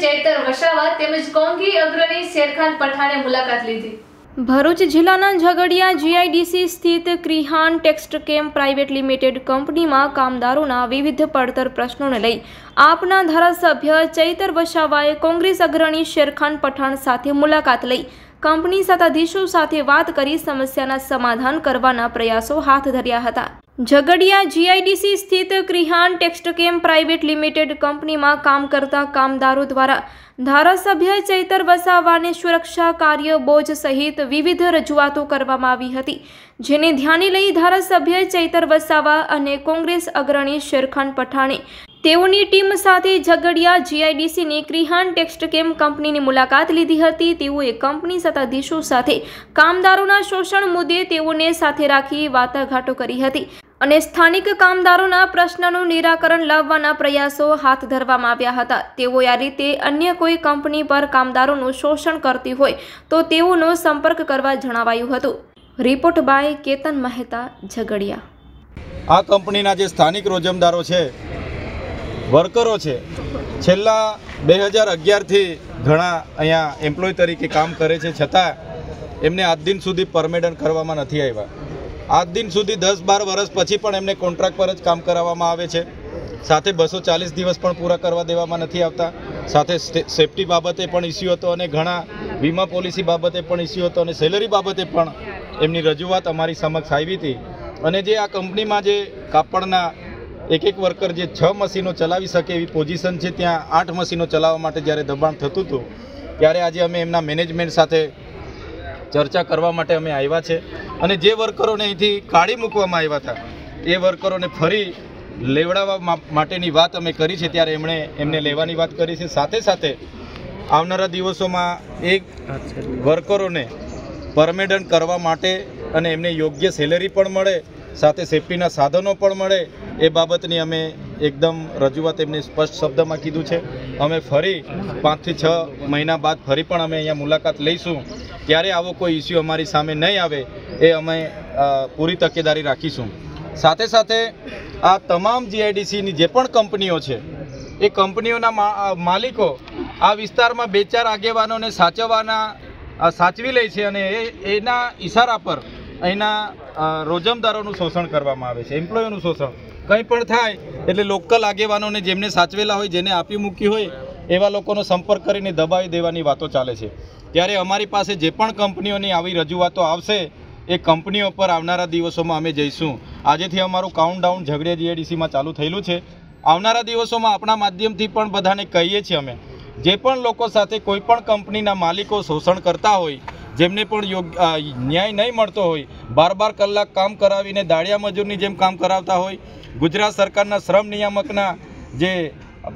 ચૈતર વસાવા તેમજ કોંગી અગ્રણી શેરખાન પઠાણે મુલાકાત લીધી। ભરૂચ જિલ્લાના ઝઘડિયા જીઆઈડીસી સ્થિત ક્રિહાન ટેક્સટકેમ પ્રાઇવેટ લિમિટેડ કંપનીમાં કામદારોના વિવિધ પડતર પ્રશ્નોને લઈ આપના ધારાસભ્ય ચૈતર વસાવાએ કોંગ્રેસ અગ્રણી શેરખાન પઠાણ સાથે મુલાકાત લઈ કંપની સત્તાધીશો સાથે વાત કરી સમસ્યાના સમાધાન કરવાના પ્રયાસો હાથ ધર્યા હતા। ઝઘડિયા જીઆઈડીસી સ્થિત ક્રિહાન ટેક્સટકેમ પ્રાઇવેટ લિમિટેડ કંપનીમાં કામ કરતા કામદારો દ્વારા ધારાસભ્ય ચૈતર વસાવાને સુરક્ષા કાર્ય બોજ સહિત વિવિધ રજૂઆતો કરવામાં આવી હતી, જેને ધ્યાને લઈ ધારાસભ્ય ચૈતર વસાવા અને કોંગ્રેસ અગ્રણી શેરખાન પઠાણે તેઓની ટીમ સાથે ઝઘડિયા જીઆઈડીસીની ક્રિહાન ટેક્સટકેમ કંપનીની મુલાકાત લીધી હતી। તેઓએ કંપની સત્તાધીશો સાથે કામદારોના શોષણ મુદ્દે તેઓને સાથે રાખી વાટાઘાટો કરી હતી અને સ્થાનિક કામદારોના પ્રશ્નનું નિરાકરણ લાવવાના પ્રયાસો હાથ ધરવામાં આવ્યા હતા। તેઓએ આ રીતે અન્ય કોઈ કંપની પર કામદારોનું શોષણ કરતી હોય તો તેઓનો સંપર્ક કરવા જણાવાયું હતું। Report by Ketan Mehta, Jhagadia. આ કંપનીના જે સ્થાનિક રોજમદારો છે, વર્કરો છે, છેલ્લા 2011થી ઘણા અહીંયા એમ્પ્લોય તરીકે કામ કરે છે, છતાં એમને આજ દિન સુધી પરમેનન્ટ કરવામાં નથી આવ્યા। આજ દિન સુધી 10-12 વર્ષ પછી પણ એમને કોન્ટ્રાક્ટ પર જ કામ કરાવવામાં આવે છે, સાથે 240 દિવસ પણ પૂરા કરવા દેવામાં નથી આવતા, સાથે સેફટી બાબતે પણ ઇસ્યુ હતો અને ઘણા વીમા પોલિસી બાબતે પણ ઇસ્યુ હતો અને સેલરી બાબતે પણ એમની રજૂઆત અમારી સમક્ષ આવી હતી। અને જે આ કંપનીમાં જે કાપડના એક વર્કર જે 6 મશીનો ચલાવી શકે એવી પોઝિશન છે, ત્યાં 8 મશીનો ચલાવવા માટે જ્યારે દબાણ થતું હતું ત્યારે આજે અમે એમના મેનેજમેન્ટ સાથે ચર્ચા કરવા માટે અમે આવ્યા છે અને જે વર્કરોને અહીંથી કાઢી મૂકવામાં આવ્યા હતા એ વર્કરોને ફરી લેવડાવવા માટેની વાત અમે કરી છે, ત્યારે એમને લેવાની વાત કરી છે। સાથે સાથે આવનારા દિવસોમાં એક વર્કરોને પરમેનન્ટ કરવા માટે અને એમને યોગ્ય સેલેરી પણ મળે, સાથે સેફટીના સાધનો પણ મળે એ બાબતની અમે એકદમ રજૂઆત એમને સ્પષ્ટ શબ્દમાં કીધું છે। અમે ફરી 5 થી 6 મહિના બાદ ફરી પણ અમે અહીંયા મુલાકાત લઈશું, ત્યારે આવો કોઈ ઇસ્યુ અમારી સામે નહીં આવે એ અમે પૂરી તકેદારી રાખીશું। સાથે સાથે આ તમામ જીઆઈડીસીની જે પણ કંપનીઓ છે એ કંપનીઓના માલિકો આ વિસ્તારમાં 2-4 આગેવાનોને સાચવી લે છે અને એના ઈશારા પર અહીંના રોજમદારોનું શોષણ કરવામાં આવે છે, એમ્પ્લોયનું શોષણ। કંઈ પણ થાય એટલે લોકલ આગેવાનોને જેમને સાચવેલા હોય, જેને આપી મૂકી હોય એવા લોકોનો સંપર્ક કરીને દબાવી દેવાની વાતો ચાલે છે। ત્યારે અમારી પાસે જે પણ કંપનીઓની આવી રજૂઆતો આવશે એ કંપનીઓ પર આવનારા દિવસોમાં અમે જઈશું। આજેથી અમારું કાઉન્ટડાઉન ઝઘડિયા જીઆઈડીસીમાં ચાલુ થયેલું છે। આવનારા દિવસોમાં આપણા માધ્યમથી પણ બધાને કહીએ છીએ અમે, જે પણ લોકો સાથે કોઈ પણ કંપનીના માલિકો શોષણ કરતા હોય, જેમને પણ ન્યાય નહીં મળતો હોય, 12 કલાક કામ કરાવીને દાળિયા મજૂરની જેમ કામ કરાવતા હોય, ગુજરાત સરકારના શ્રમ નિયામકના જે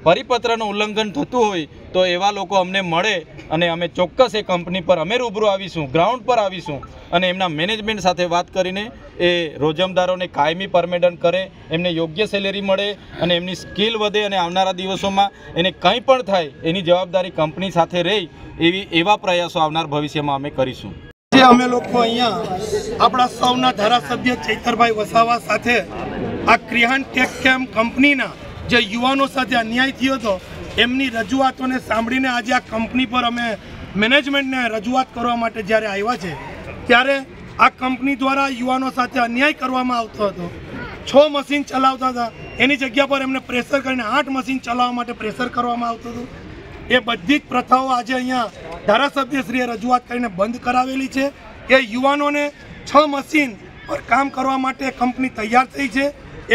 પરિપત્રનું ઉલ્લંઘન થતું હોય તો એવા લોકો અમને મળે અને અમે ચોક્કસ એ કંપની પર અમે રૂબરૂ આવીશું, ગ્રાઉન્ડ પર આવીશું અને એમના મેનેજમેન્ટ સાથે વાત કરીને એ રોજમદારોને કાયમી પરમેનન્ટ કરે, એમને યોગ્ય સેલેરી મળે અને એમની સ્કિલ વધે અને આવનારા દિવસોમાં એને કંઈ પણ થાય એની જવાબદારી કંપની સાથે રહે એવા પ્રયાસો આવનાર ભવિષ્યમાં અમે કરીશું। અમે લોકો અહીંયા આપણા સૌના ધારાસભ્ય ચૈતરભાઈ વસાવા સાથે આ ક્રિહાન ટેક્સટકેમ કંપનીના જે યુવાનો સાથે અન્યાય થયો હતો એમની રજૂઆતોને સાંભળીને આજે આ કંપની પર અમે મેનેજમેન્ટને રજૂઆત કરવા માટે જ્યારે આવ્યા છે, ત્યારે આ કંપની દ્વારા યુવાનો સાથે અન્યાય કરવામાં આવતો હતો। 6 મશીન ચલાવતા હતા, એની જગ્યા પર એમને પ્રેશર કરીને 8 મશીન ચલાવવા માટે પ્રેશર કરવામાં આવતું હતું। એ બધી જ પ્રથાઓ આજે અહીંયા ધારાસભ્યશ્રીએ રજૂઆત કરીને બંધ કરાવેલી છે। એ યુવાનોને 6 મશીન પર કામ કરવા માટે કંપની તૈયાર થઈ છે।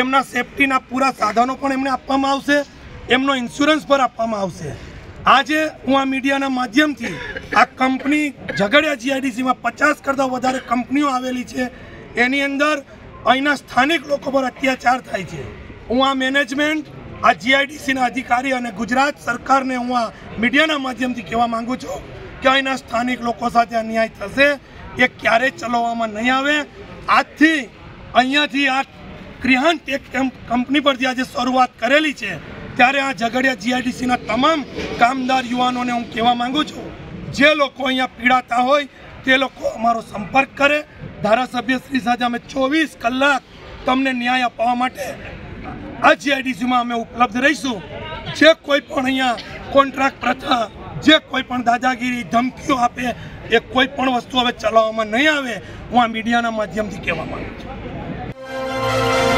એમના સેફટીના પૂરા સાધનો પણ એમને આપવામાં આવશે, એમનો ઇન્સ્યોરન્સ પર આપવામાં આવશે। આજે હું આ મીડિયાના માધ્યમથી આ કંપની ઝઘડિયા જીઆઈડીસીમાં 50 કરતાં વધારે કંપનીઓ આવેલી છે, એની અંદર અહીંના સ્થાનિક લોકો પર અત્યાચાર થાય છે। હું આ મેનેજમેન્ટ, આ જીઆઈડીસીના અધિકારી અને ગુજરાત સરકારને હું આ મીડિયાના માધ્યમથી કહેવા માગું છું કે અહીંના સ્થાનિક લોકો સાથે અન્યાય થશે એ ક્યારેય ચલાવવામાં નહીં આવે। આજથી અહીંયાથી આ ક્રિહાન ટેક્સટકેમ કંપની પરથી આજે શરૂઆત કરેલી છે, ત્યારે આ ઝઘડિયા જીઆઈડીસીના તમામ કામદાર યુવાનોને હું કહેવા માગું છું, જે લોકો અહીંયા પીડાતા હોય તે લોકો અમારો સંપર્ક કરે। ધારાસભ્યશ્રી સાથે અમે 24 કલાક તમને ન્યાય અપાવવા માટે આ જીઆઈડીસીમાં અમે ઉપલબ્ધ રહીશું। જે કોઈ પણ અહીંયા કોન્ટ્રાક્ટ પ્રથા, જે કોઈ પણ દાદાગીરી, ધમકીઓ આપે એ કોઈ પણ વસ્તુ હવે ચલાવવામાં નહીં આવે. હું આ મીડિયાના માધ્યમથી કહેવા માંગુ છું.